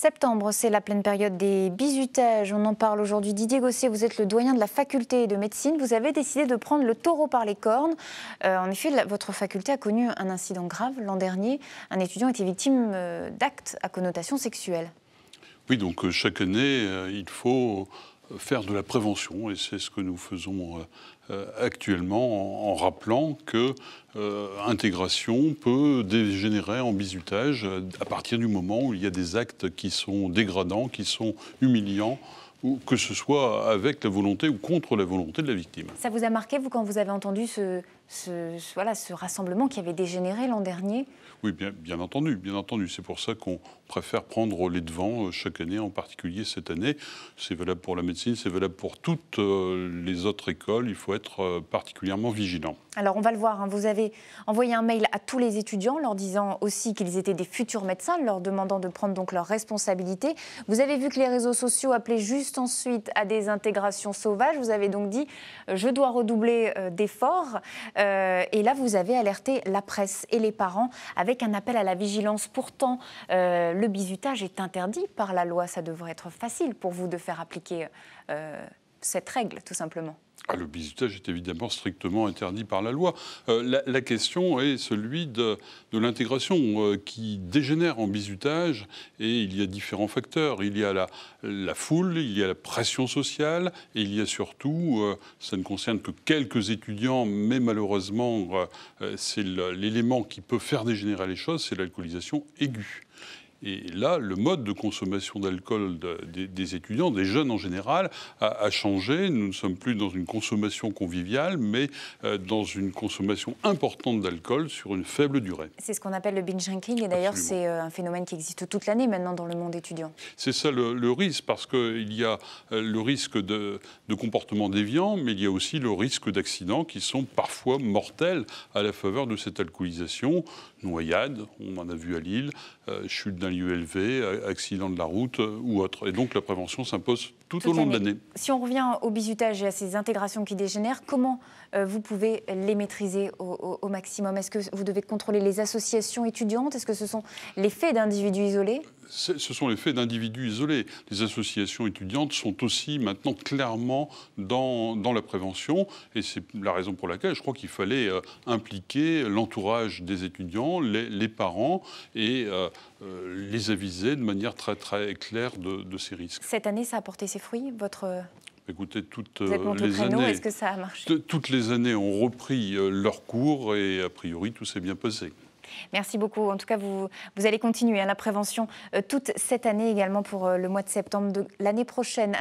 Septembre, c'est la pleine période des bizutages. On en parle aujourd'hui. Didier Gosset, vous êtes le doyen de la faculté de médecine. Vous avez décidé de prendre le taureau par les cornes. En effet, votre faculté a connu un incident grave l'an dernier. Un étudiant était victime d'actes à connotation sexuelle. Oui, donc chaque année, il faut faire de la prévention et c'est ce que nous faisons actuellement en rappelant que intégration peut dégénérer en bizutage à partir du moment où il y a des actes qui sont dégradants, qui sont humiliants, ou que ce soit avec la volonté ou contre la volonté de la victime. Ça vous a marqué, vous, quand vous avez entendu ce rassemblement qui avait dégénéré l'an dernier? Oui, bien entendu. C'est pour ça qu'on préfère prendre les devants chaque année, en particulier cette année. C'est valable pour la médecine, c'est valable pour toutes les autres écoles. Il faut être particulièrement vigilant. Alors, on va le voir, hein. Vous avez envoyé un mail à tous les étudiants leur disant aussi qu'ils étaient des futurs médecins, leur demandant de prendre donc leurs responsabilités. Vous avez vu que les réseaux sociaux appelaient juste ensuite à des intégrations sauvages. Vous avez donc dit « je dois redoubler d'efforts ». Et là, vous avez alerté la presse et les parents avec un appel à la vigilance. Pourtant, le bizutage est interdit par la loi. Ça devrait être facile pour vous de faire appliquer cette règle, tout simplement. Le bizutage est évidemment strictement interdit par la loi. La question est celui de l'intégration qui dégénère en bizutage, et il y a différents facteurs. Il y a la foule, il y a la pression sociale, et il y a surtout, ça ne concerne que quelques étudiants, mais malheureusement, c'est l'élément qui peut faire dégénérer les choses, c'est l'alcoolisation aiguë. Et là, le mode de consommation d'alcool des étudiants, des jeunes en général, a changé. Nous ne sommes plus dans une consommation conviviale, mais dans une consommation importante d'alcool sur une faible durée. C'est ce qu'on appelle le binge drinking, et d'ailleurs c'est un phénomène qui existe toute l'année maintenant dans le monde étudiant. C'est ça le risque, parce qu'il y a le risque de comportements déviants, mais il y a aussi le risque d'accidents qui sont parfois mortels à la faveur de cette alcoolisation. Noyade, on en a vu à Lille, chute d'un lieu élevé, accident de la route ou autre. Et donc la prévention s'impose tout au long de l'année. Si on revient au bizutage et à ces intégrations qui dégénèrent, comment vous pouvez les maîtriser au maximum? Est-ce que vous devez contrôler les associations étudiantes? Est-ce que ce sont les faits d'individus isolés? Ce sont les faits d'individus isolés. Les associations étudiantes sont aussi maintenant clairement dans la prévention, et c'est la raison pour laquelle je crois qu'il fallait impliquer l'entourage des étudiants, les parents, et les aviser de manière très très claire de ces risques. Cette année, ça a porté ses fruits, Écoutez, toutes les années, est-ce que ça a marché? Toutes les années ont repris leur cours et a priori tout s'est bien passé. Merci beaucoup. En tout cas, vous allez continuer la prévention toute cette année également pour le mois de septembre de l'année prochaine.